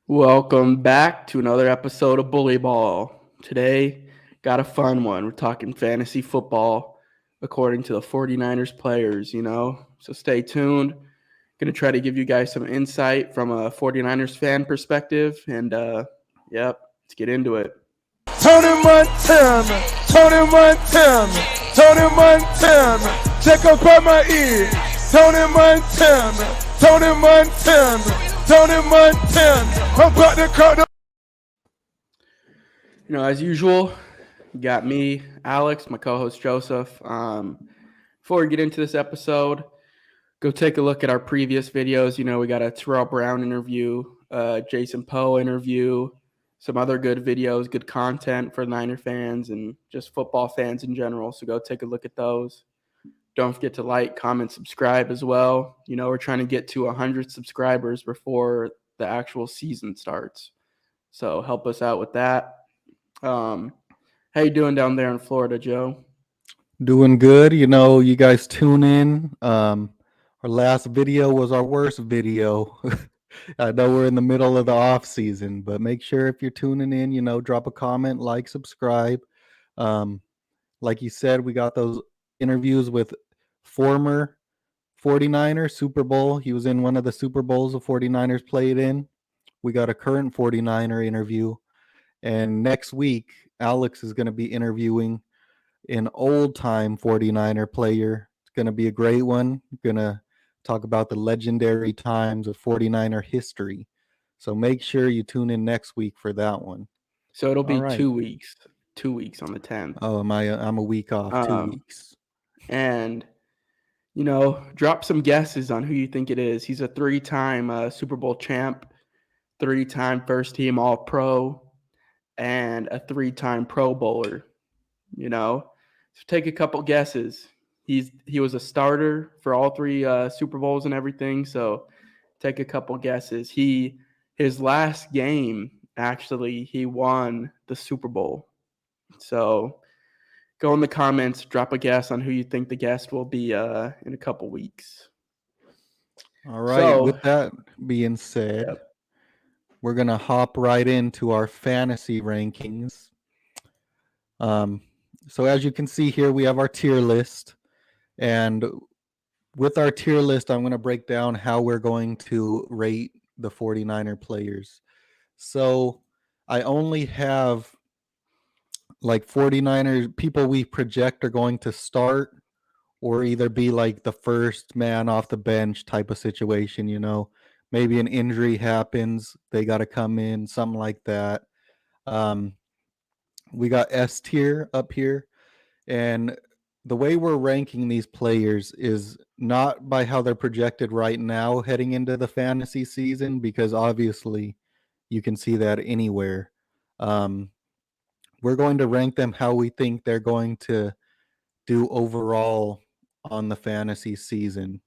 Welcome back to another episode of Bullyball. Today, got a fun one. We're talking fantasy football according to the 49ers players. So stay tuned. Going to try to give you guys some insight from a 49ers fan perspective. And, let's get into it. Tony Montana, Tony Montana, Tony Montana, check up on my ear. Tony Montana, Tony Montana, Tony Montana, I'm about to cut the... As usual, you got me, Alex, my co-host Joseph. Before we get into this episode, go take a look at our previous videos. We got a Terrell Brown interview, Jason Poe interview, some other good videos, good content for Niner fans and just football fans in general. So go take a look at those. Don't forget to like, comment, subscribe as well. We're trying to get to 100 subscribers before the actual season starts. So help us out with that. How you doing down there in Florida, Joe? Doing good. You guys tune in. Our last video was our worst video. I know we're in the middle of the off season, but make sure if you're tuning in, drop a comment, like, subscribe. Like you said, we got those interviews with former 49er Super Bowl. He was in one of the Super Bowls the 49ers played in. We got a current 49er interview. And next week, Alex is going to be interviewing an old-time 49er player. It's going to be a great one. Going to talk about the legendary times of 49er history. So make sure you tune in next week for that one. So it'll be 2 weeks. 2 weeks on the 10th. Oh, I'm a week off, 2 weeks. And, drop some guesses on who you think it is. He's a 3-time Super Bowl champ, 3-time first-team All-Pro, and a 3-time Pro Bowler. So take a couple guesses. He was a starter for all 3 Super Bowls and everything. So take a couple guesses. His last game, actually, he won the Super Bowl. So go in the comments, drop a guess on who you think the guest will be in a couple weeks. All right. So, with that being said, we're going to hop right into our fantasy rankings. So as you can see here, we have our tier list. And with our tier list, I'm going to break down how we're going to rate the 49er players. So I only have like 49ers people we project are going to start or either be like the first man off the bench type of situation, maybe an injury happens, they got to come in, something like that. We got S tier up here, and the way we're ranking these players is not by how they're projected right now heading into the fantasy season, because obviously you can see that anywhere. We're going to rank them how we think they're going to do overall on the fantasy season.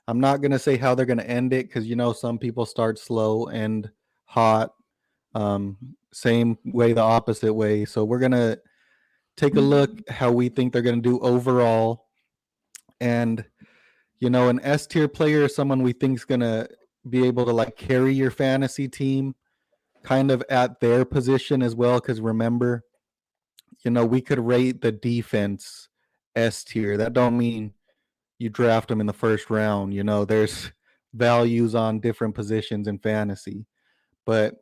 I'm not going to say how they're going to end it because, some people start slow and hot. Same way, the opposite way. So we're going to take a look how we think they're going to do overall. And, an S tier player is someone we think is going to be able to like carry your fantasy team kind of at their position as well. Because remember, we could rate the defense S tier. That don't mean you draft them in the first round. There's values on different positions in fantasy. But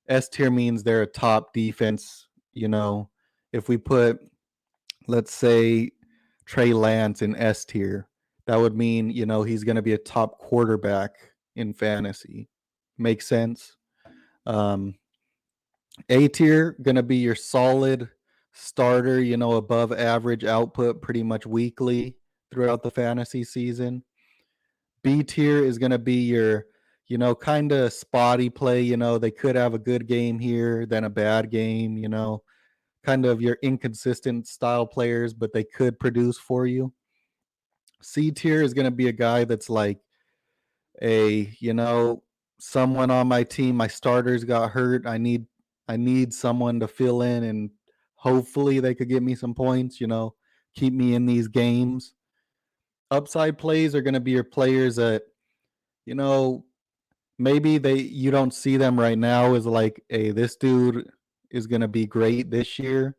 S tier means they're a top defense. If we put, let's say, Trey Lance in S tier, that would mean, he's going to be a top quarterback in fantasy. Makes sense? A tier, going to be your solid starter, above average output pretty much weekly throughout the fantasy season. B tier is going to be your, kind of spotty play. They could have a good game here, then a bad game, kind of your inconsistent style players, but they could produce for you. C tier is going to be a guy that's like someone on my team, my starters got hurt. I need someone to fill in, and hopefully they could get me some points, keep me in these games. Upside plays are going to be your players that, maybe you don't see them right now as like, hey, this dude is gonna be great this year,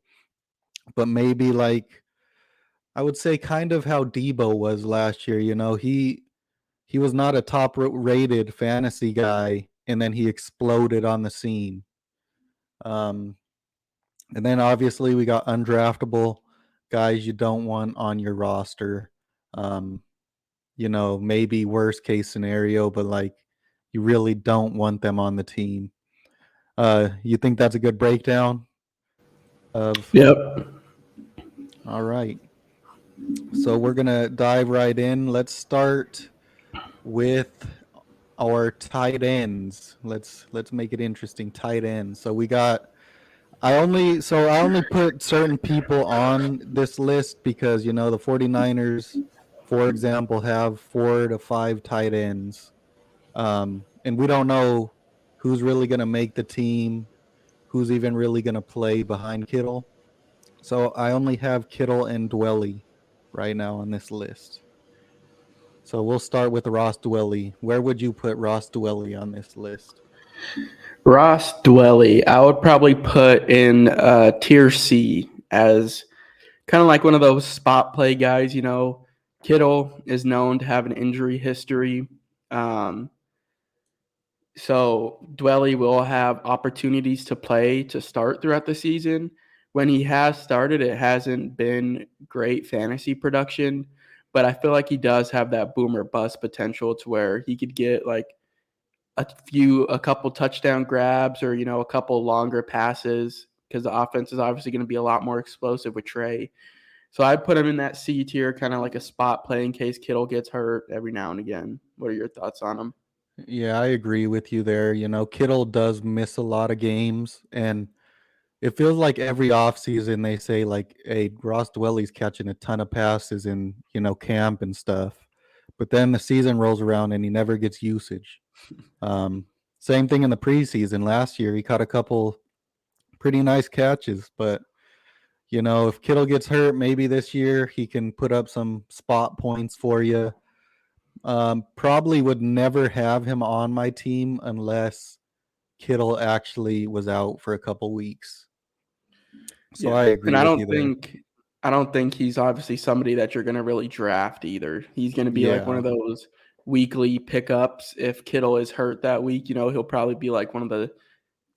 but maybe like I would say kind of how Debo was last year. He was not a top rated fantasy guy, and then he exploded on the scene. Um, and then obviously we got undraftable guys you don't want on your roster. Um, maybe worst case scenario, but like you really don't want them on the team. You think that's a good breakdown of? Yep. All right. So we're gonna dive right in. Let's start with our tight ends. Let's make it interesting. Tight ends. So I only put certain people on this list because the 49ers, for example, have 4 to 5 tight ends. And we don't know who's really gonna make the team, who's even really gonna play behind Kittle. So I only have Kittle and Dwelly right now on this list. So we'll start with Ross Dwelly. Where would you put Ross Dwelly on this list? Ross Dwelly, I would probably put in tier C as kind of like one of those spot play guys. Kittle is known to have an injury history. So Dwelly will have opportunities to play to start throughout the season. When he has started, it hasn't been great fantasy production, but I feel like he does have that boomer bust potential to where he could get like a couple touchdown grabs or a couple longer passes because the offense is obviously going to be a lot more explosive with Trey. So I'd put him in that C tier, kind of like a spot play in case Kittle gets hurt every now and again. What are your thoughts on him? Yeah, I agree with you there. Kittle does miss a lot of games, and it feels like every offseason they say like, hey, Ross Dwelly's catching a ton of passes in, camp and stuff. But then the season rolls around and he never gets usage. Um, Same thing in the preseason. Last year he caught a couple pretty nice catches, but if Kittle gets hurt, maybe this year he can put up some spot points for you. Probably would never have him on my team unless Kittle actually was out for a couple weeks. So Yeah, I and agree I with don't you there. think I don't think he's obviously somebody that you're going to really draft either. He's going to be like one Yeah, of those weekly pickups. If Kittle is hurt that week, he'll probably be like one of the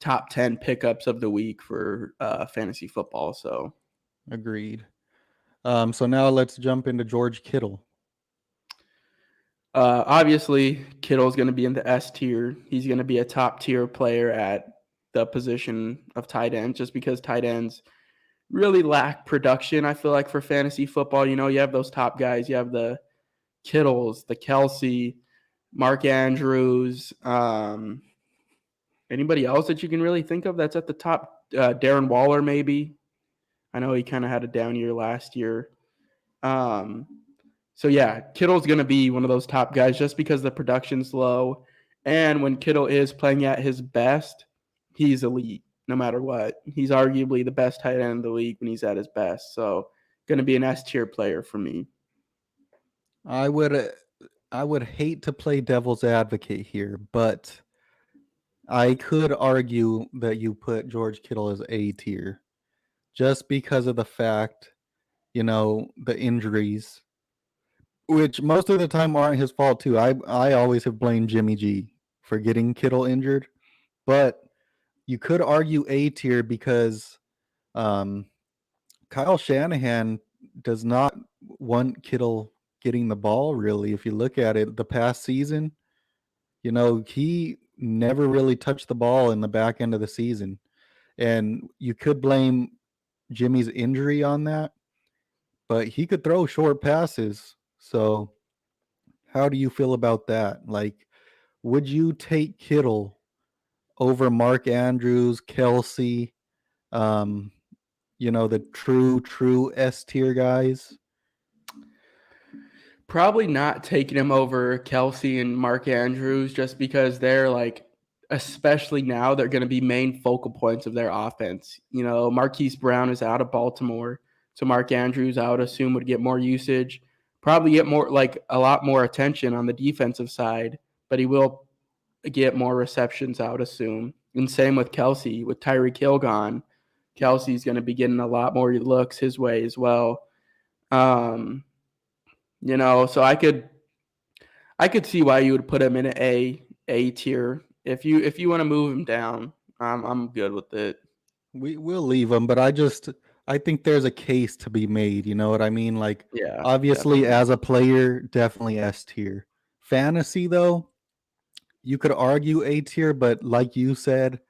top 10 pickups of the week for fantasy football. So agreed. So now let's jump into George Kittle. obviously, Kittle's going to be in the S tier. He's going to be a top tier player at the position of tight end just because tight ends really lack production, I feel like, for fantasy football. You have those top guys. You have the Kittles, the Kelsey, Mark Andrews. Anybody else that you can really think of that's at the top? Darren Waller, maybe. I know he kind of had a down year last year. So yeah, Kittle's going to be one of those top guys just because the production's low. And when Kittle is playing at his best, he's elite no matter what. He's arguably the best tight end in the league when he's at his best. So going to be an S tier player for me. I would hate to play devil's advocate here, but I could argue that you put George Kittle as A tier just because of the fact, the injuries, which most of the time aren't his fault too. I always have blamed Jimmy G for getting Kittle injured, but you could argue A tier because um, Kyle Shanahan does not want Kittle getting the ball really. If you look at it, the past season, he never really touched the ball in the back end of the season. And you could blame Jimmy's injury on that, but he could throw short passes. So how do you feel about that? Like, would you take Kittle over Mark Andrews, Kelsey, um, the true S tier guys? Probably not taking him over Kelsey and Mark Andrews just because they're like, especially now, they're going to be main focal points of their offense. Marquise Brown is out of Baltimore. So Mark Andrews, I would assume, would get more usage, probably get more, like a lot more attention on the defensive side, but he will get more receptions, I would assume. And same with Kelsey. With Tyreek Hill gone, Kelsey's going to be getting a lot more looks his way as well. So I could see why you would put him in an A tier. If you want to move him down, I'm good with it. We'll leave him, but I think there's a case to be made. You know what I mean? Like, Yeah, obviously, definitely. as a player, definitely S tier. Fantasy, though, you could argue A tier, but like you said,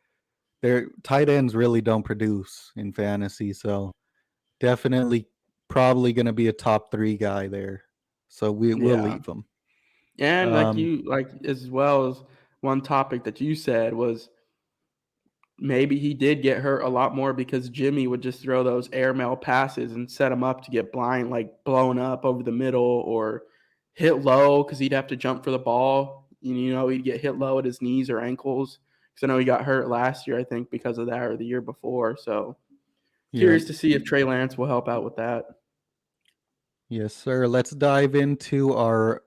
their tight ends really don't produce in fantasy. So definitely, probably going to be a top 3 guy there. So we'll Yeah. leave him. And Um, as well as one topic that you said was maybe he did get hurt a lot more because Jimmy would just throw those airmail passes and set him up to get blind, like blown up over the middle or hit low because he'd have to jump for the ball. He'd get hit low at his knees or ankles. Because I know he got hurt last year, I think, because of that or the year before. So yeah, curious to see if Trey Lance will help out with that. yes, sir. Let's dive into our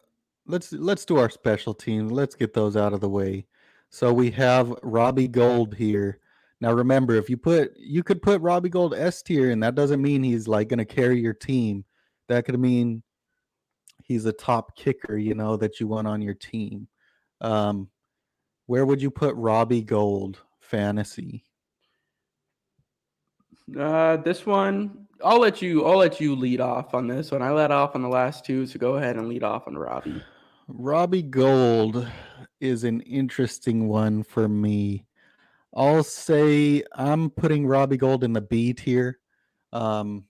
let's do our special teams. Let's get those out of the way. So we have Robbie Gold here. Now remember, if you could put Robbie Gold S tier, and that doesn't mean he's like going to carry your team. That could mean he's a top kicker, that you want on your team. Um, where would you put Robbie Gold fantasy? This one, I'll let you lead off on this one. I let off on the last two, so go ahead and lead off on Robbie. Robbie Gold is an interesting one for me. I'll say I'm putting Robbie Gold in the B tier. Um,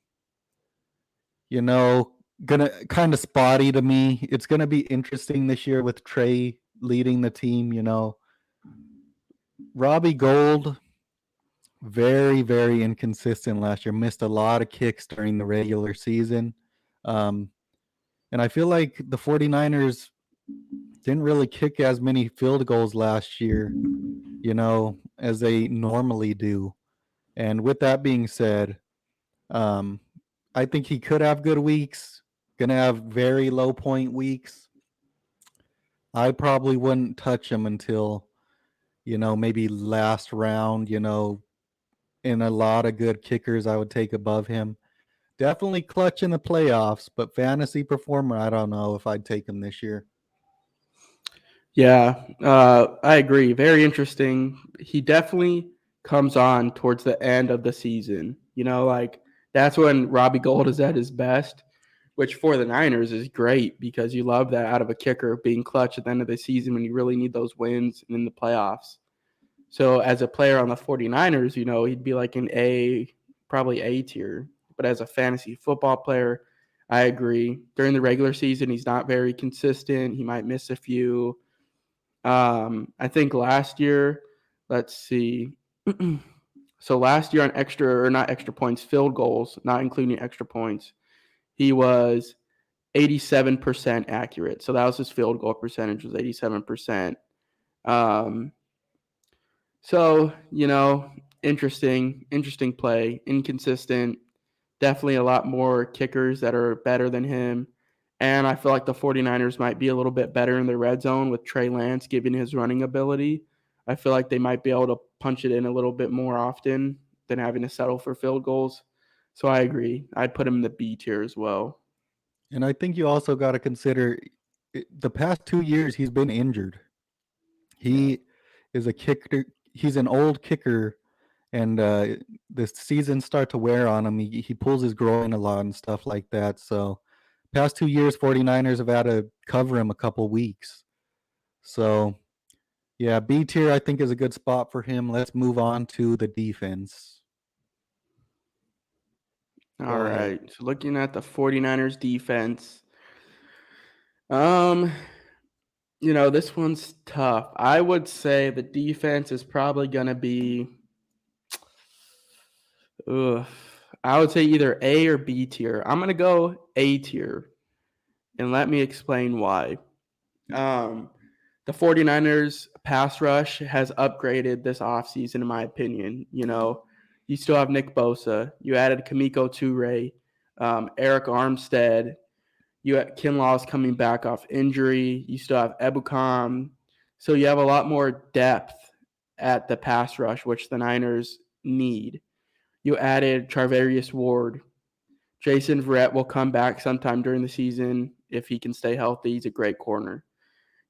gonna kind of spotty to me. It's gonna be interesting this year with Trey leading the team. Robbie Gold, very, very inconsistent last year. Missed a lot of kicks during the regular season. And I feel like the 49ers didn't really kick as many field goals last year, as they normally do. And with that being said, I think he could have good weeks, gonna have very low point weeks. I probably wouldn't touch him until, maybe last round, in a lot of good kickers I would take above him. Definitely clutch in the playoffs, but fantasy performer, I don't know if I'd take him this year. Yeah, I agree. Very interesting. He definitely comes on towards the end of the season. That's when Robbie Gold is at his best, which for the Niners is great because you love that out of a kicker being clutch at the end of the season when you really need those wins and in the playoffs. So as a player on the 49ers, he'd be like an A, probably A tier. But as a fantasy football player, I agree. During the regular season, he's not very consistent. He might miss a few. I think last year, let's see. So last year on extra or not extra points, field goals, not including extra points, he was 87% accurate. So that was his field goal percentage was 87%. So, interesting play, inconsistent, definitely a lot more kickers that are better than him. And I feel like the 49ers might be a little bit better in the red zone with Trey Lance given his running ability. I feel like they might be able to punch it in a little bit more often than having to settle for field goals. So I agree. I'd put him in the B tier as well. And I think you also got to consider the past 2 years he's been injured. Yeah. He is a kicker. He's an old kicker, and the seasons start to wear on him. He pulls his groin a lot and stuff like that. So past 2 years, 49ers have had to cover him a couple weeks. So, yeah, B tier I think is a good spot for him. Let's move on to the defense. All Go ahead. right. So looking at the 49ers defense, um, this one's tough. I would say the defense is probably going to be, I would say either A or B tier. I'm going to go A tier, and let me explain why. The 49ers pass rush has upgraded this offseason, in my opinion. You still have Nick Bosa. You added Kamiko Toure, Eric Armstead. You had Kinlaw's coming back off injury. You still have Ebukam. So you have a lot more depth at the pass rush, which the Niners need. You added Trevarius Ward. Jason Verrett will come back sometime during the season if he can stay healthy. He's a great corner.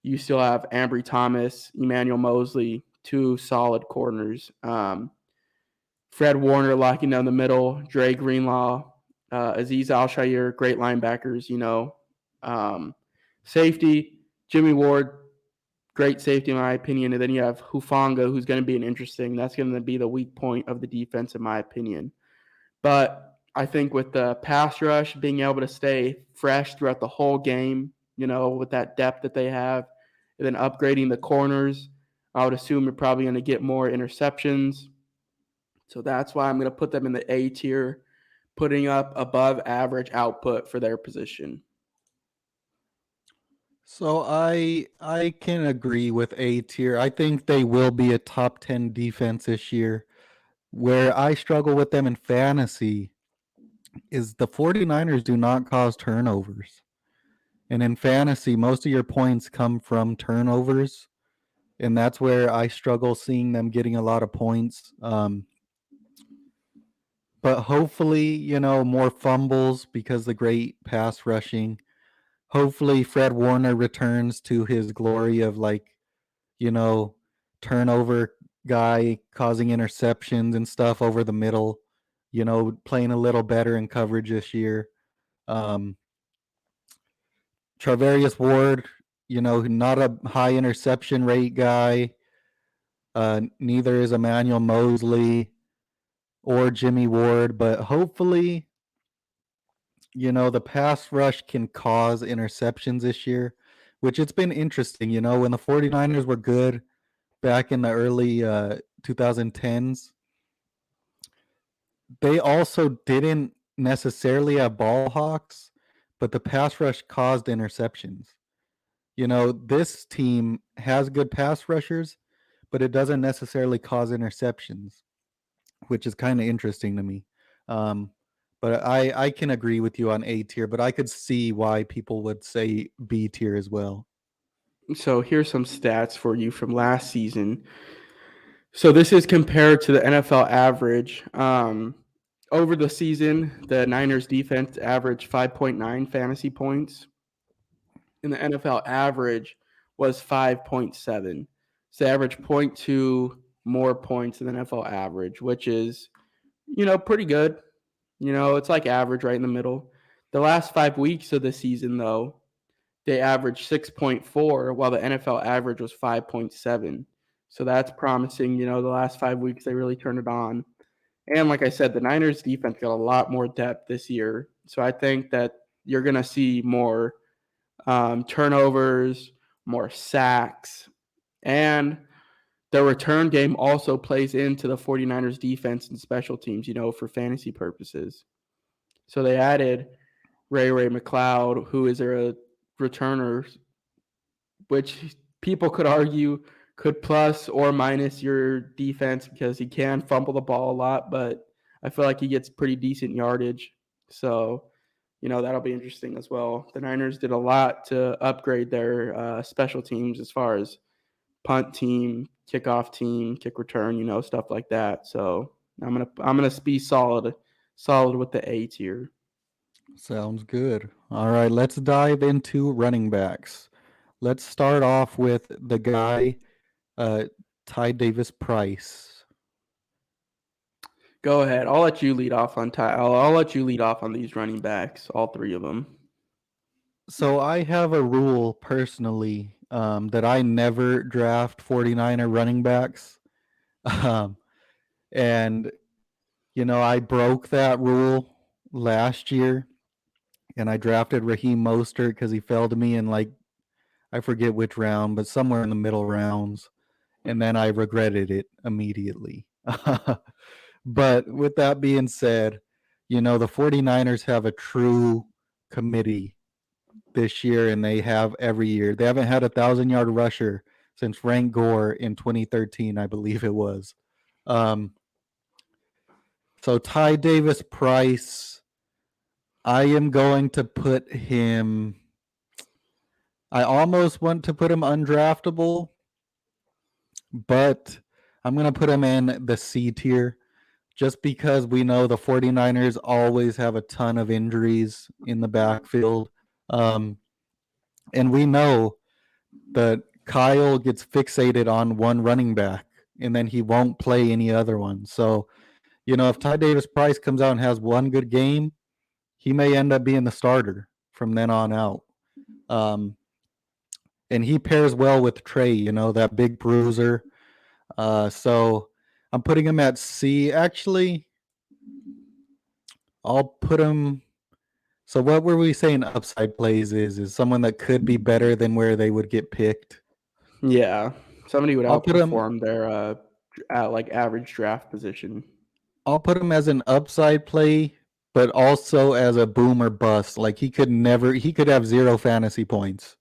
You still have Ambry Thomas, Emmanuel Mosley, two solid corners. Fred Warner locking down the middle, Dre Greenlaw, Aziz Al-Shaair, great linebackers, Safety, Jimmy Ward, great safety in my opinion. And then you have Hufanga, who's going to be that's going to be the weak point of the defense in my opinion. But I think with the pass rush, being able to stay fresh throughout the whole game, with that depth that they have, and then upgrading the corners, I would assume you're probably going to get more interceptions. So that's why I'm going to put them in the A tier, putting up above average output for their position. So I can agree with A tier. I think they will be a top 10 defense this year. Where I struggle with them in fantasy is the 49ers do not cause turnovers. And in fantasy, most of your points come from turnovers. And that's where I struggle seeing them getting a lot of points. But hopefully, more fumbles because the great pass rushing. Hopefully Fred Warner returns to his glory of turnover guy causing interceptions and stuff over the middle, playing a little better in coverage this year. Trevarius Ward, not a high interception rate guy. Neither is Emmanuel Mosley or Jimmy Ward, but hopefully, the pass rush can cause interceptions this year, which it's been interesting. When the 49ers were good back in the early 2010s, they also didn't necessarily have ball hawks, but the pass rush caused interceptions. This team has good pass rushers, but it doesn't necessarily cause interceptions, which is kind of interesting to me. But I can agree with you on A tier, but I could see why people would say B tier as well. So here's some stats for you from last season. So this is compared to the NFL average. Over the season, the Niners defense averaged 5.9 fantasy points, and the NFL average was 5.7. So they average 0.2 more points than the NFL average, which is, pretty good. It's like average right in the middle. The last 5 weeks of the season, though, they averaged 6.4, while the NFL average was 5.7. So that's promising. The last 5 weeks, they really turned it on. And like I said, the Niners defense got a lot more depth this year. So I think that you're going to see more turnovers, more sacks, and the return game also plays into the 49ers defense and special teams, for fantasy purposes. So they added Ray Macleod, who is a returner, which people could argue could plus or minus your defense because he can fumble the ball a lot, but I feel like he gets pretty decent yardage. So, that'll be interesting as well. The Niners did a lot to upgrade their special teams as far as punt team, kickoff team, kick return, stuff like that. So I'm gonna be solid with the A tier. Sounds good. All right, let's dive into running backs. Let's start off with the guy, Ty Davis Price. Go ahead. I'll let you lead off on I'll let you lead off on these running backs, all three of them. So I have a rule personally that I never draft 49er running backs. And, I broke that rule last year and I drafted Raheem Mostert because he fell to me in I forget which round, but somewhere in the middle rounds. And then I regretted it immediately. But with that being said, the 49ers have a true committee this year, and they have every year. They haven't had a 1,000-yard rusher since Frank Gore in 2013, I believe it was. So Ty Davis Price, I am going to put him. I almost want to put him undraftable, but I'm going to put him in the C tier just because we know the 49ers always have a ton of injuries in the backfield. And we know that Kyle gets fixated on one running back and then he won't play any other one. So, if Ty Davis Price comes out and has one good game, he may end up being the starter from then on out. And he pairs well with Trey, that big bruiser. So I'm putting him at C. Actually, I'll put him. So what were we saying upside plays is someone that could be better than where they would get picked? Yeah, somebody would I'll put him outperform their at like average draft position. I'll put him as an upside play, but also as a boom or bust. Like he could have 0 fantasy points,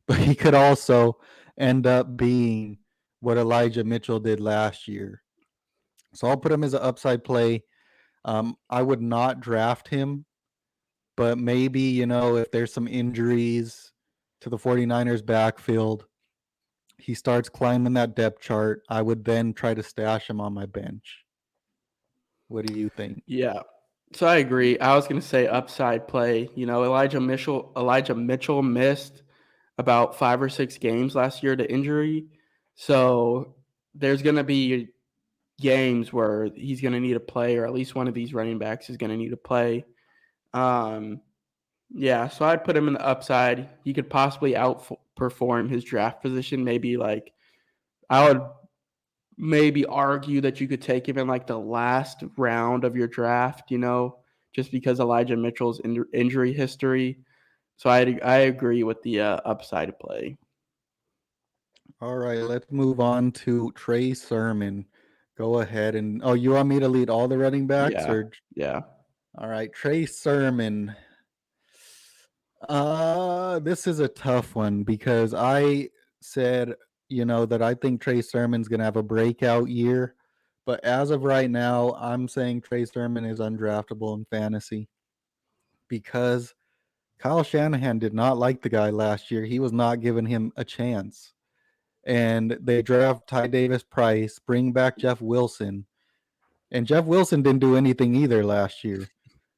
but he could also end up being what Elijah Mitchell did last year. So I'll put him as an upside play. I would not draft him, but maybe, if there's some injuries to the 49ers backfield, he starts climbing that depth chart, I would then try to stash him on my bench. What do you think? Yeah. So I agree. I was going to say upside play. Elijah Mitchell missed about 5 or 6 games last year to injury. So there's going to be games where he's going to need to play, or at least one of these running backs is going to need to play. Yeah, so I'd put him in the upside. He could possibly outperform his draft position. Maybe I would maybe argue that you could take him in like the last round of your draft, just because Elijah Mitchell's injury history. So I agree with the upside play. All right, let's move on to Trey Sermon. Go ahead and you want me to lead all the running backs Yeah. All right, Trey Sermon. This is a tough one because I said, that I think Trey Sermon's going to have a breakout year. But as of right now, I'm saying Trey Sermon is undraftable in fantasy because Kyle Shanahan did not like the guy last year. He was not giving him a chance. And they draft Ty Davis Price, bring back Jeff Wilson. And Jeff Wilson didn't do anything either last year.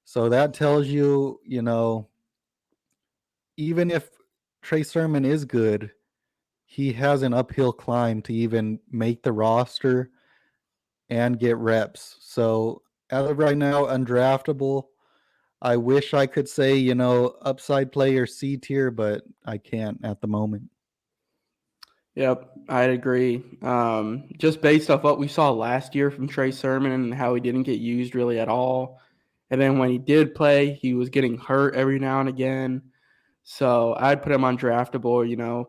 So that tells you, even if Trey Sermon is good, he has an uphill climb to even make the roster and get reps. So as of right now, undraftable. I wish I could say, upside player C tier, but I can't at the moment. Yep, I'd agree. Just based off what we saw last year from Trey Sermon and how he didn't get used really at all. And then when he did play, he was getting hurt every now and again. So I'd put him undraftable.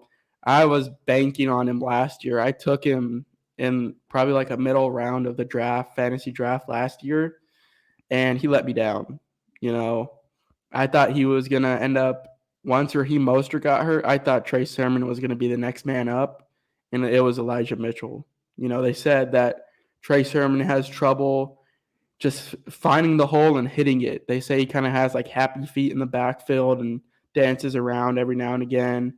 I was banking on him last year. I took him in probably like a middle round of the fantasy draft last year, and he let me down. I thought he was going to end up, once Raheem Mostert got hurt, I thought Trey Sermon was going to be the next man up, and it was Elijah Mitchell. They said that Trey Sermon has trouble just finding the hole and hitting it. They say he kind of has like happy feet in the backfield and dances around every now and again,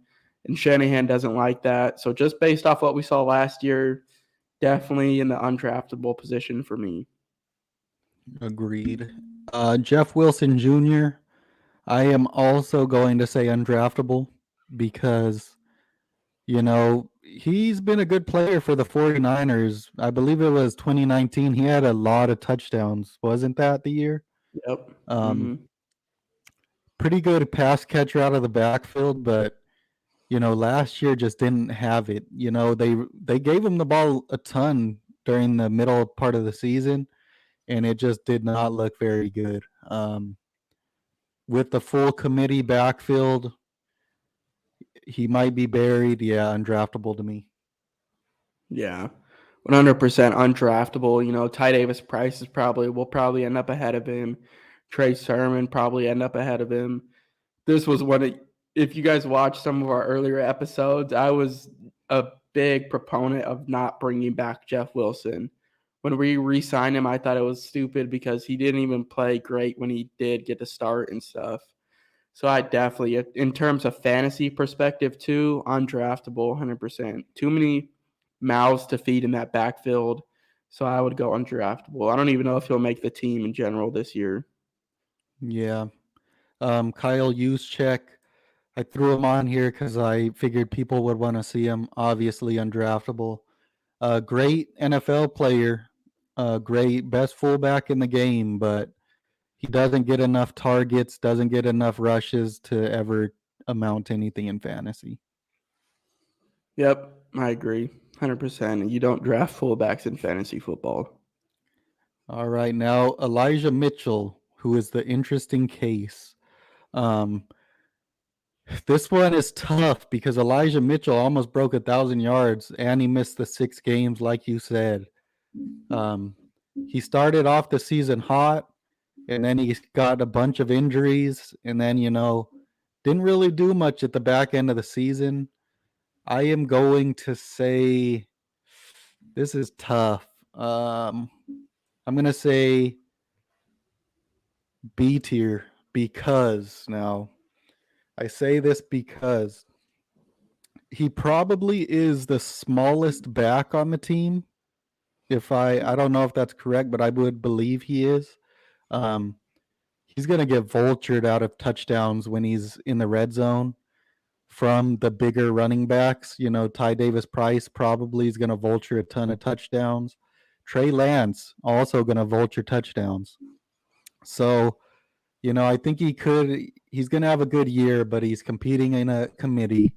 and Shanahan doesn't like that. So just based off what we saw last year, definitely in the undraftable position for me. Agreed. Jeff Wilson Jr., I am also going to say undraftable because, he's been a good player for the 49ers. I believe it was 2019. He had a lot of touchdowns. Wasn't that the year? Yep. Pretty good pass catcher out of the backfield, but, last year just didn't have it. They gave him the ball a ton during the middle part of the season, and it just did not look very good. With the full committee backfield, he might be buried. Yeah, undraftable to me. Yeah, 100% undraftable. Ty Davis Price will probably end up ahead of him. Trey Sermon probably end up ahead of him. This was if you guys watched some of our earlier episodes, I was a big proponent of not bringing back Jeff Wilson. When we re-signed him, I thought it was stupid because he didn't even play great when he did get to start and stuff. So I definitely, in terms of fantasy perspective too, undraftable, 100%. Too many mouths to feed in that backfield. So I would go undraftable. I don't even know if he'll make the team in general this year. Yeah. Kyle Juszczyk, I threw him on here because I figured people would want to see him. Obviously undraftable. Great NFL player, great best fullback in the game, but he doesn't get enough targets, doesn't get enough rushes to ever amount to anything in fantasy. Yep, I agree. 100%. You don't draft fullbacks in fantasy football. All right, now Elijah Mitchell, who is the interesting case. This one is tough because Elijah Mitchell almost broke 1,000 yards and he missed the 6 games, like you said. He started off the season hot, and then he got a bunch of injuries, and then, didn't really do much at the back end of the season. I am going to say this is tough. I'm going to say B tier because now I say this because he probably is the smallest back on the team. If I don't know if that's correct, but I would believe he is. He's going to get vultured out of touchdowns when he's in the red zone from the bigger running backs. Ty Davis Price probably is going to vulture a ton of touchdowns. Trey Lance also going to vulture touchdowns. So, I think he's going to have a good year, but he's competing in a committee,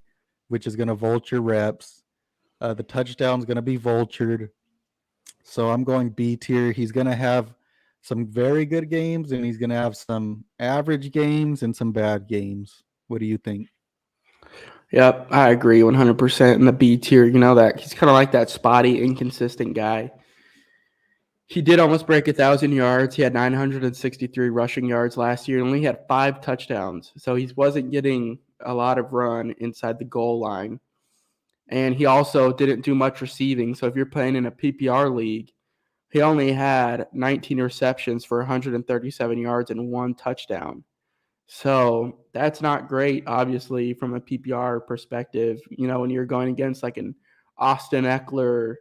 which is going to vulture reps. The touchdown's going to be vultured. So I'm going B tier. He's going to have some very good games, and he's going to have some average games and some bad games. What do you think? Yep, I agree 100% in the B tier. That he's kind of like that spotty, inconsistent guy. He did almost break 1,000 yards. He had 963 rushing yards last year and only had 5 touchdowns. So he wasn't getting a lot of run inside the goal line. And he also didn't do much receiving. So if you're playing in a PPR league, he only had 19 receptions for 137 yards and 1 touchdown. So that's not great, obviously, from a PPR perspective. When you're going against like an Austin Eckler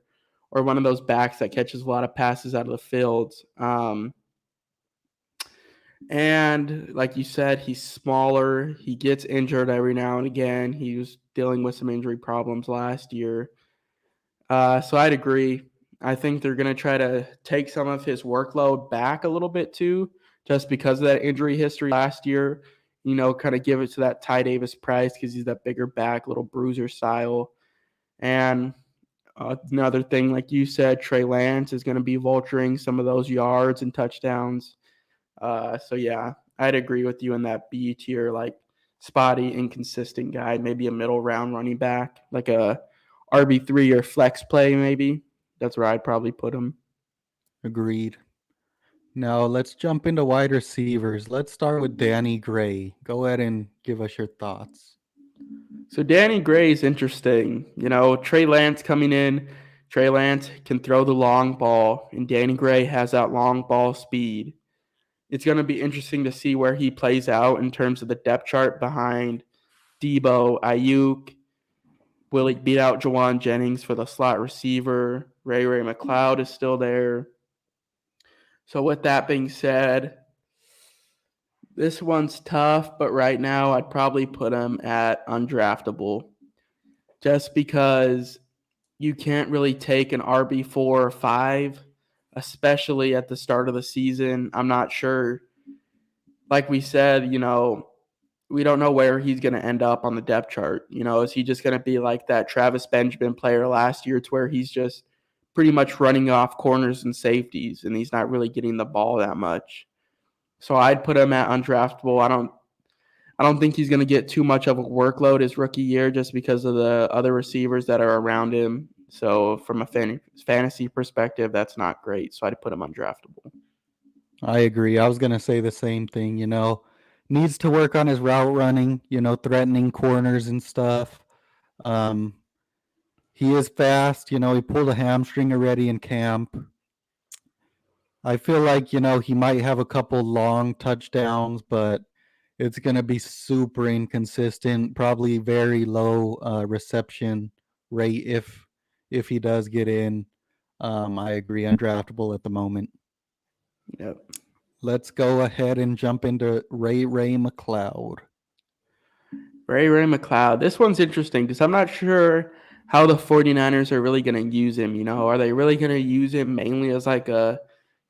or one of those backs that catches a lot of passes out of the field. And like you said, he's smaller. He gets injured every now and again. He was dealing with some injury problems last year. So I'd agree. I think they're going to try to take some of his workload back a little bit too, just because of that injury history last year. Kind of give it to that Ty Davis Price because he's that bigger back, little bruiser style. And another thing, like you said, Trey Lance is going to be vulturing some of those yards and touchdowns. So yeah, I'd agree with you in that B tier, like spotty, inconsistent guy, maybe a middle round running back, like a RB3 or flex play, maybe. That's where I'd probably put him. Agreed. Now let's jump into wide receivers. Let's start with Danny Gray. Go ahead and give us your thoughts. So Danny Gray is interesting. Trey Lance coming in. Trey Lance can throw the long ball, and Danny Gray has that long ball speed. It's going to be interesting to see where he plays out in terms of the depth chart behind Debo, Ayuke. Will he beat out Juwan Jennings for the slot receiver? Ray Macleod is still there. So with that being said, this one's tough, but right now I'd probably put him at undraftable just because you can't really take an RB4 or 5, especially at the start of the season. I'm not sure. Like we said, we don't know where he's going to end up on the depth chart. Is he just going to be like that Travis Benjamin player last year to where he's just pretty much running off corners and safeties and he's not really getting the ball that much? So I'd put him at undraftable. I don't think he's going to get too much of a workload his rookie year just because of the other receivers that are around him. So from a fantasy perspective, that's not great. So I'd put him undraftable. I agree. I was going to say the same thing, needs to work on his route running, threatening corners and stuff. He is fast, he pulled a hamstring already in camp. I feel like, he might have a couple long touchdowns, but it's going to be super inconsistent, probably very low reception rate, if he does get in. I agree, undraftable at the moment. Yep. Let's go ahead and jump into Ray Macleod. Ray Mcleod. This one's interesting because I'm not sure how the 49ers are really going to use him. Are they really going to use him mainly as like a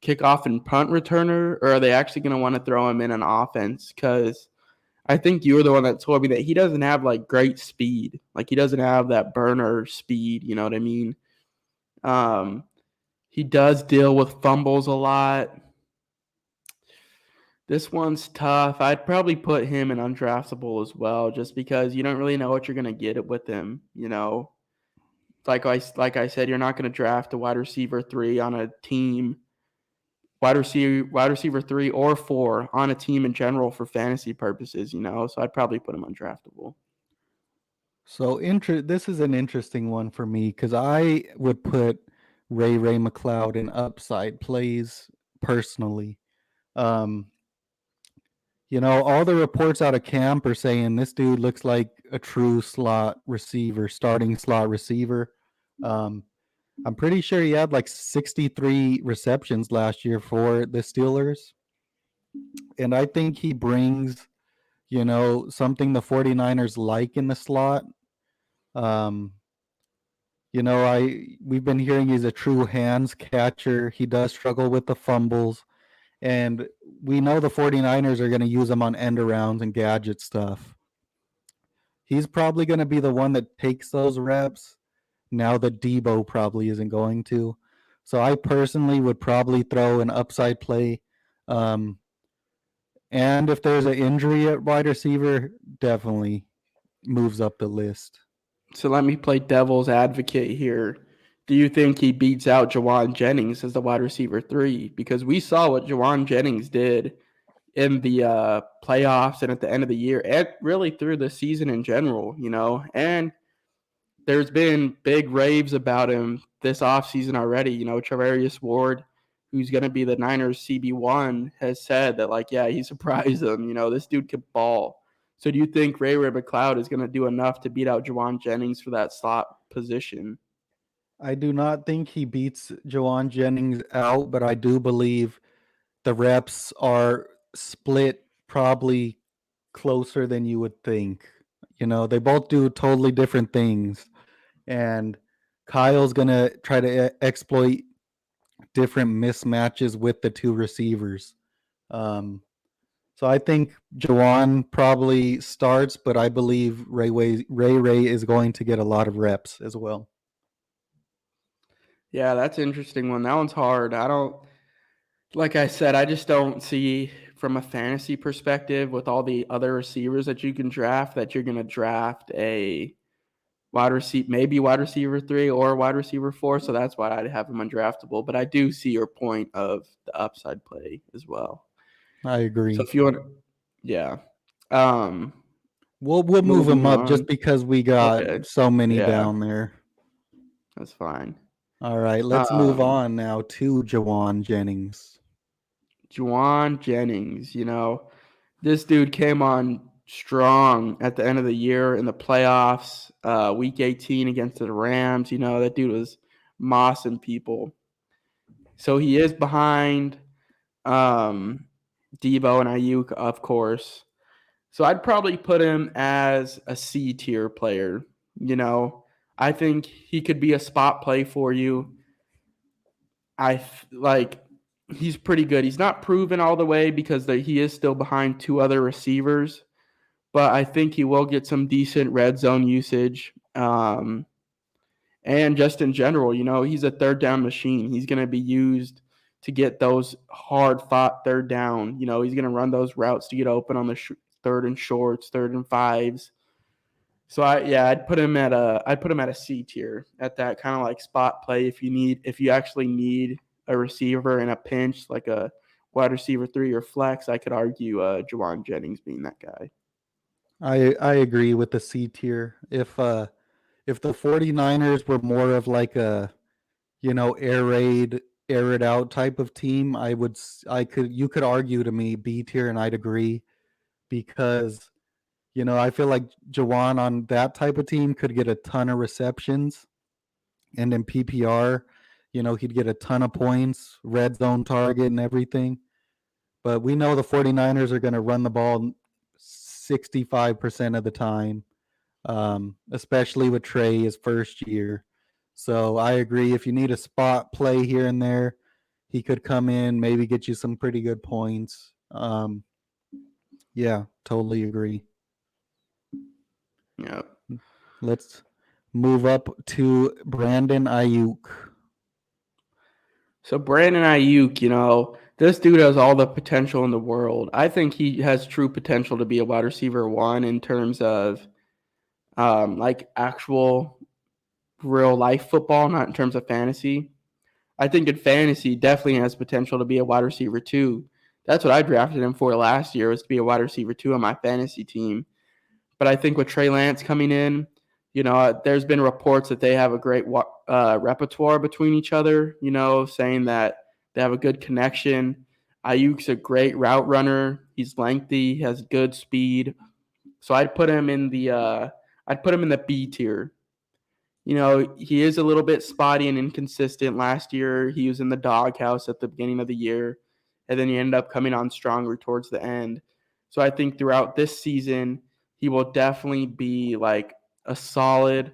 kickoff and punt returner, or are they actually going to want to throw him in an offense? Because I think you were the one that told me that he doesn't have like great speed. Like he doesn't have that burner speed. You know what I mean? He does deal with fumbles a lot. This one's tough. I'd probably put him in undraftable as well, just because you don't really know what you're gonna get with him. Like I said, you're not gonna draft a wide receiver 3 on a team, wide receiver 3 or 4 on a team in general for fantasy purposes. So I'd probably put him undraftable. So this is an interesting one for me because I would put Ray Macleod in upside plays personally. All the reports out of camp are saying this dude looks like a true starting slot receiver. I'm pretty sure he had like 63 receptions last year for the Steelers. And I think he brings, something the 49ers like in the slot. We've been hearing he's a true hands catcher. He does struggle with the fumbles. And we know the 49ers are going to use him on end arounds and gadget stuff. He's probably going to be the one that takes those reps now that Debo probably isn't going to. So I personally would probably throw an upside play. And if there's an injury at wide receiver, definitely moves up the list. So let me play devil's advocate here. Do you think he beats out Juwan Jennings as the wide receiver 3? Because we saw what Juwan Jennings did in the playoffs and at the end of the year and really through the season in general, and there's been big raves about him this offseason already. Trevarius Ward, who's going to be the Niners CB1, has said that, like, yeah, he surprised them. This dude could ball. So do you think Ray Mcleod is going to do enough to beat out Juwan Jennings for that slot position? I do not think he beats Juwan Jennings out, but I do believe the reps are split probably closer than you would think. They both do totally different things. And Kyle's going to try to exploit different mismatches with the two receivers. So I think Juwan probably starts, but I believe Ray is going to get a lot of reps as well. Yeah, that's an interesting one. That one's hard. Like I said, I just don't see from a fantasy perspective with all the other receivers that you can draft that you're going to draft a wide receiver 3 or wide receiver 4. So that's why I'd have him undraftable. But I do see your point of the upside play as well. I agree. So if you want, yeah. We'll move him up just because we got so many down there. That's fine. All right, let's move on now to Juwan Jennings. Juwan Jennings, this dude came on strong at the end of the year in the playoffs, week 18 against the Rams. That dude was mossing people. So he is behind Debo and Ayuke, of course. So I'd probably put him as a C tier player. I think he could be a spot play for you. He's pretty good. He's not proven all the way because he is still behind 2 other receivers, but I think he will get some decent red zone usage. And just in general, he's a third down machine. He's going to be used to get those hard fought third down. He's going to run those routes to get open on the third and shorts, third and fives. So I'd put him at a C tier at that kind of like spot play. If you actually need a receiver in a pinch, like a wide receiver 3 or flex, I could argue Juwan Jennings being that guy. I agree with the C tier. If the 49ers were more of like a, air it out type of team, you could argue to me B tier, and I'd agree because, I feel like Juwan on that type of team could get a ton of receptions. And in PPR, he'd get a ton of points, red zone target and everything. But we know the 49ers are going to run the ball 65% of the time, especially with Trey his first year. So I agree. If you need a spot play here and there, he could come in, maybe get you some pretty good points. Yeah, totally agree. Yeah. Let's move up to Brandon Ayuk. So Brandon Ayuk, this dude has all the potential in the world. I think he has true potential to be a wide receiver one in terms of like actual real life football, not in terms of fantasy. I think in fantasy definitely has potential to be a wide receiver two. That's what I drafted him for last year, was to be a wide receiver two on my fantasy team. But I think with Trey Lance coming in, there's been reports that they have a great repertoire between each other, saying that they have a good connection. Ayuk's a great route runner. He's lengthy, has good speed. So I'd put him in the B tier. He is a little bit spotty and inconsistent. Last year, he was in the doghouse at the beginning of the year, and then he ended up coming on stronger towards the end. So I think throughout this season, he will definitely be like a solid,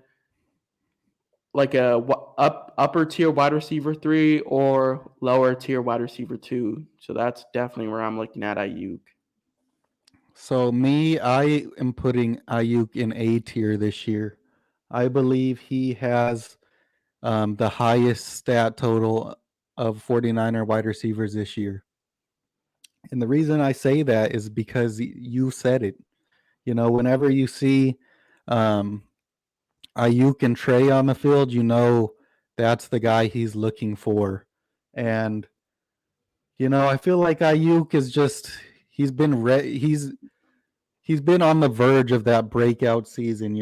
like upper tier wide receiver 3 or lower tier wide receiver 2. So that's definitely where I'm looking at Ayuk. So I am putting Ayuk in A tier this year. I believe he has the highest stat total of 49er wide receivers this year. And the reason I say that is because you said it. Whenever you see Ayuk and Trey on the field, that's the guy he's looking for. And I feel like Ayuk is just he's been on the verge of that breakout season.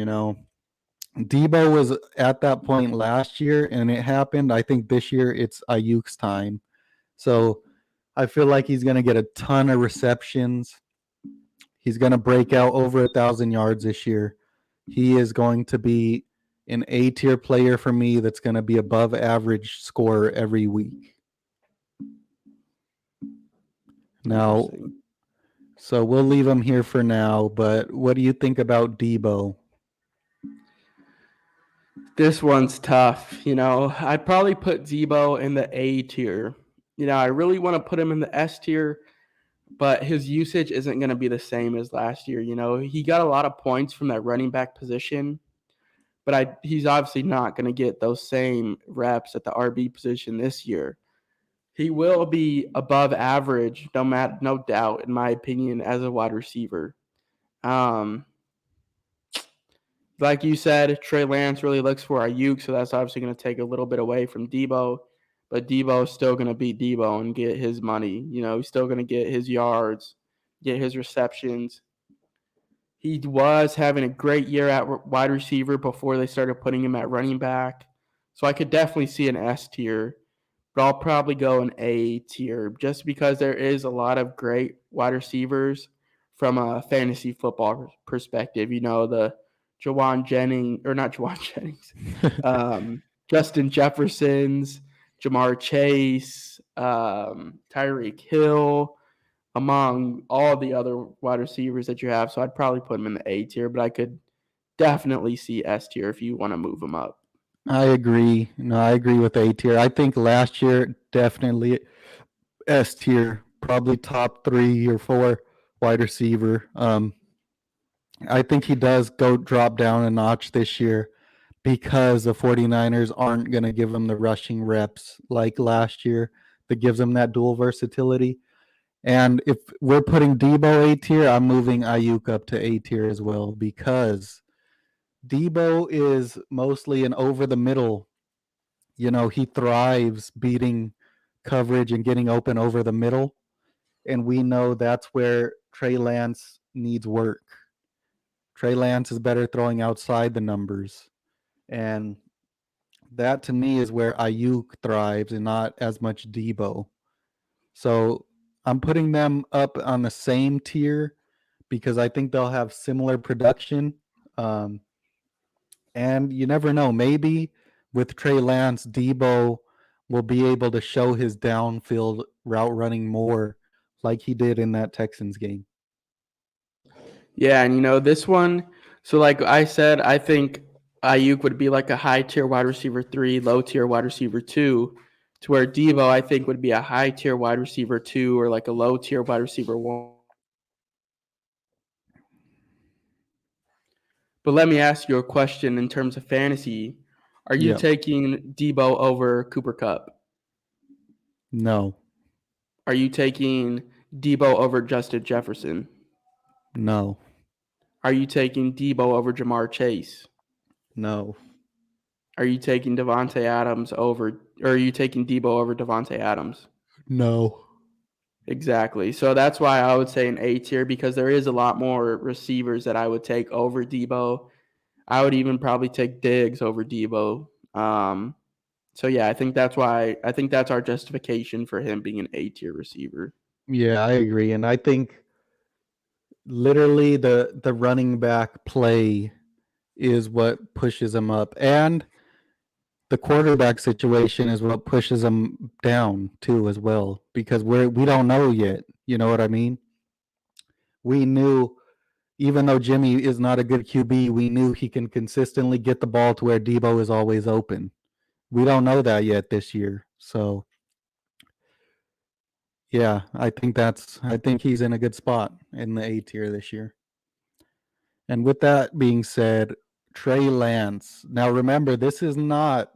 Debo was at that point last year, and it happened. I think this year it's Ayuk's time. So I feel like he's going to get a ton of receptions. He's going to break out over 1,000 yards this year. He is going to be an A-tier player for me that's going to be above average scorer every week. Now, so we'll leave him here for now, but what do you think about Debo? This one's tough. I'd probably put Debo in the A tier. I really want to put him in the S tier, but his usage isn't going to be the same as last year. He got a lot of points from that running back position, but he's obviously not going to get those same reps at the RB position this year. He will be above average, no doubt, in my opinion, as a wide receiver. Like you said, Trey Lance really looks for Ayuk, so that's obviously going to take a little bit away from Debo. But Debo is still going to be Debo and get his money. He's still going to get his yards, get his receptions. He was having a great year at wide receiver before they started putting him at running back. So I could definitely see an S tier, but I'll probably go an A tier just because there is a lot of great wide receivers from a fantasy football perspective. The Juwan Jennings, or not Juwan Jennings, Justin Jefferson's, Jamar Chase, Tyreek Hill, among all the other wide receivers that you have. So I'd probably put him in the A tier, but I could definitely see S tier if you want to move him up. I agree. No, I agree with A tier. I think last year, definitely S tier, probably top 3 or 4 wide receiver. I think he does drop down a notch this year because the 49ers aren't going to give him the rushing reps like last year that gives him that dual versatility. And if we're putting Debo A tier, I'm moving Ayuk up to A tier as well because Debo is mostly an over the middle. He thrives beating coverage and getting open over the middle. And we know that's where Trey Lance needs work. Trey Lance is better throwing outside the numbers. And that to me is where Ayuk thrives and not as much Debo. So I'm putting them up on the same tier because I think they'll have similar production. And you never know. Maybe with Trey Lance, Debo will be able to show his downfield route running more like he did in that Texans game. Yeah, and this one, so like I said, I think Ayuke would be like a high tier wide receiver 3, low tier wide receiver 2, to where Debo I think would be a high tier wide receiver 2 or like a low tier wide receiver 1. But let me ask you a question in terms of fantasy. Are you taking Debo over Cooper Kupp? No. Are you taking Debo over Justin Jefferson? No. Are you taking Debo over Jamar Chase? No. Are you taking Devontae Adams over, or are you taking Debo over Devontae Adams? No. Exactly. So that's why I would say an A tier, because there is a lot more receivers that I would take over Debo. I would even probably take Diggs over Debo. So yeah, I think that's our justification for him being an A tier receiver. Yeah, I agree. And I think literally the running back play is what pushes him up. And the quarterback situation is what pushes him down too as well, because we don't know yet. You know what I mean? We knew, even though Jimmy is not a good QB, we knew he can consistently get the ball to where Debo is always open. We don't know that yet this year. So yeah, I think he's in a good spot in the A tier this year. And with that being said, Trey Lance. Now remember, this is not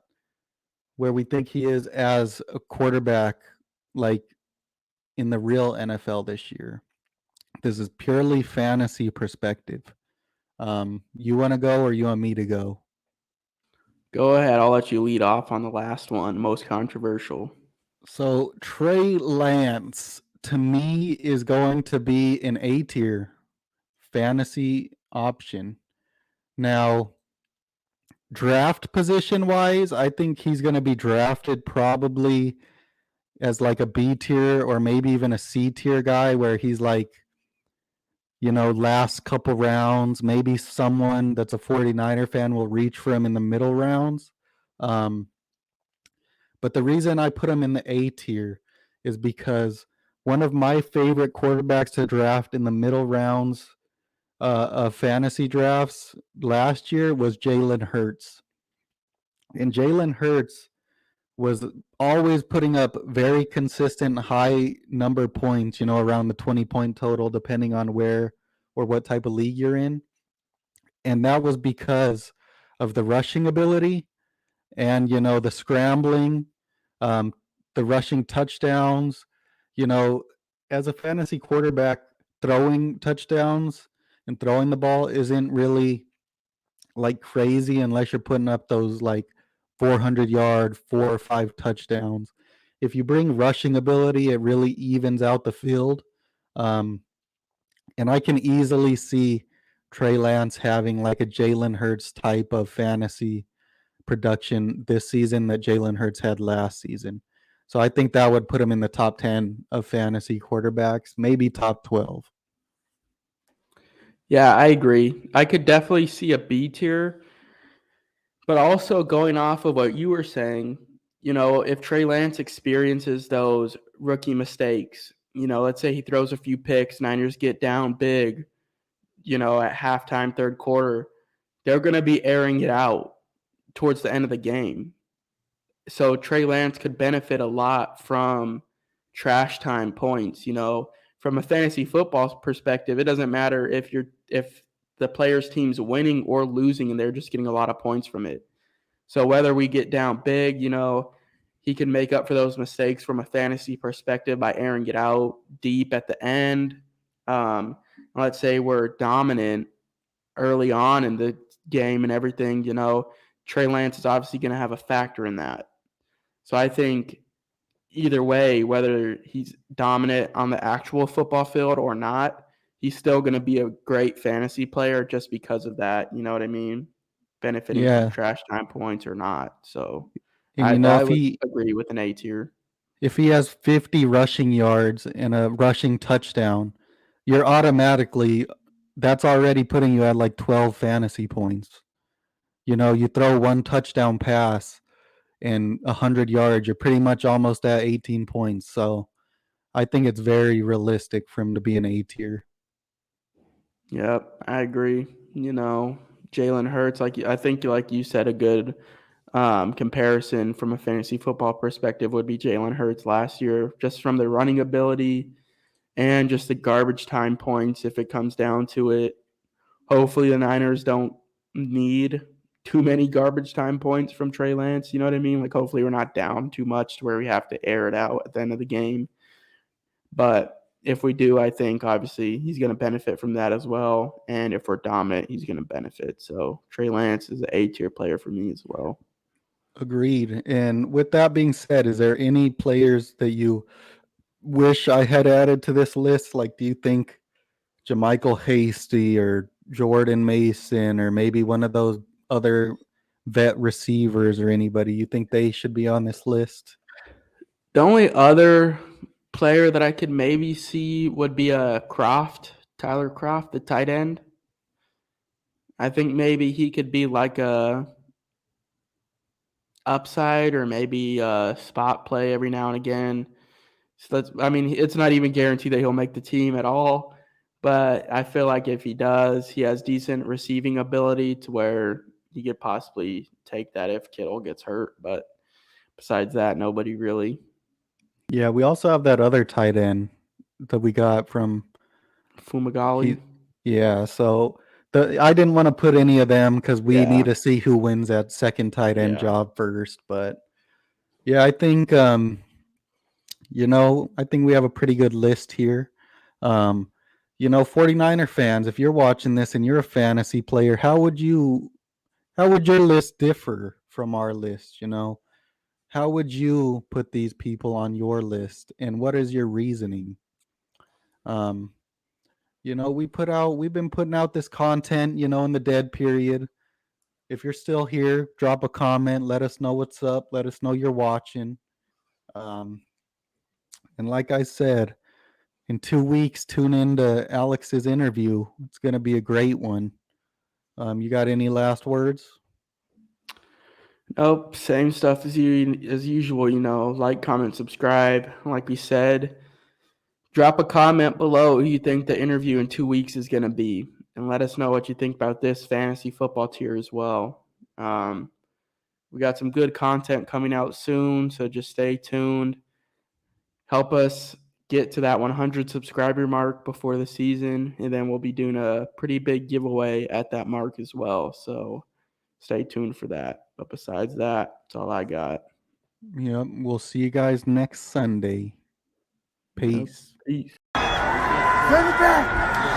where we think he is as a quarterback like in the real NFL this year. This is purely fantasy perspective. You want to go or you want me to go? Go ahead. I'll let you lead off on the last one, most controversial. So Trey Lance, to me, is going to be an A tier fantasy option. Now, draft position wise, I think he's going to be drafted probably as like a B tier or maybe even a C tier guy, where he's like, last couple rounds. Maybe someone that's a 49er fan will reach for him in the middle rounds. But the reason I put him in the A tier is because one of my favorite quarterbacks to draft in the middle rounds of fantasy drafts last year was Jalen Hurts. And Jalen Hurts was always putting up very consistent high number points, around the 20-point total, depending on where or what type of league you're in. And that was because of the rushing ability and, the scrambling, the rushing touchdowns. As a fantasy quarterback, throwing touchdowns and throwing the ball isn't really like crazy unless you're putting up those like 400-yard, 4 or 5 touchdowns. If you bring rushing ability, it really evens out the field. And I can easily see Trey Lance having like a Jalen Hurts type of fantasy production this season that Jalen Hurts had last season. So I think that would put him in the top 10 of fantasy quarterbacks, maybe top 12. Yeah, I agree. I could definitely see a B tier, but also going off of what you were saying, if Trey Lance experiences those rookie mistakes, let's say he throws a few picks, Niners get down big, at halftime, third quarter, they're going to be airing it out towards the end of the game. So Trey Lance could benefit a lot from trash time points. From a fantasy football perspective, it doesn't matter if the player's team's winning or losing and they're just getting a lot of points from it. So whether we get down big, he can make up for those mistakes from a fantasy perspective by airing it out deep at the end. Let's say we're dominant early on in the game and everything, Trey Lance is obviously going to have a factor in that. So I think either way, whether he's dominant on the actual football field or not, he's still going to be a great fantasy player just because of that. You know what I mean? Benefiting from trash time points or not. So and I would agree with an A tier. If he has 50 rushing yards and a rushing touchdown, that's already putting you at like 12 fantasy points. You throw one touchdown pass and 100 yards, you're pretty much almost at 18 points. So I think it's very realistic for him to be an A tier. Yep, I agree. Jalen Hurts, I think, like you said, a good comparison from a fantasy football perspective would be Jalen Hurts last year, just from the running ability and just the garbage time points if it comes down to it. Hopefully the Niners don't need too many garbage time points from Trey Lance. You know what I mean? Like, hopefully we're not down too much to where we have to air it out at the end of the game. But if we do, I think obviously he's going to benefit from that as well. And if we're dominant, he's going to benefit. So Trey Lance is an A-tier player for me as well. Agreed. And with that being said, is there any players that you wish I had added to this list? Like, do you think JaMychal Hasty or Jordan Mason or maybe one of those other vet receivers or anybody, you think they should be on this list? The only other player that I could maybe see would be Croft, Tyler Croft, the tight end. I think maybe he could be like a upside or maybe a spot play every now and again. So it's not even guaranteed that he'll make the team at all. But I feel like if he does, he has decent receiving ability to where he could possibly take that if Kittle gets hurt. But besides that, nobody really. Yeah, we also have that other tight end that we got from Fumagalli. Yeah, so I didn't want to put any of them because we need to see who wins that second tight end job first. But yeah, I think I think we have a pretty good list here. 49er fans, if you're watching this and you're a fantasy player, how would your list differ from our list? How would you put these people on your list, and what is your reasoning? We've been putting out this content, in the dead period. If you're still here, drop a comment, let us know what's up, let us know you're watching. And like I said, in 2 weeks, tune in to Alex's interview. It's going to be a great one. You got any last words? Nope, same stuff as usual, like, comment, subscribe. Like we said, drop a comment below who you think the interview in 2 weeks is going to be, and let us know what you think about this fantasy football tier as well. We got some good content coming out soon, so just stay tuned. Help us get to that 100 subscriber mark before the season, and then we'll be doing a pretty big giveaway at that mark as well. So stay tuned for that. But besides that, that's all I got. Yep, we'll see you guys next Sunday. Peace. Peace. Send it back.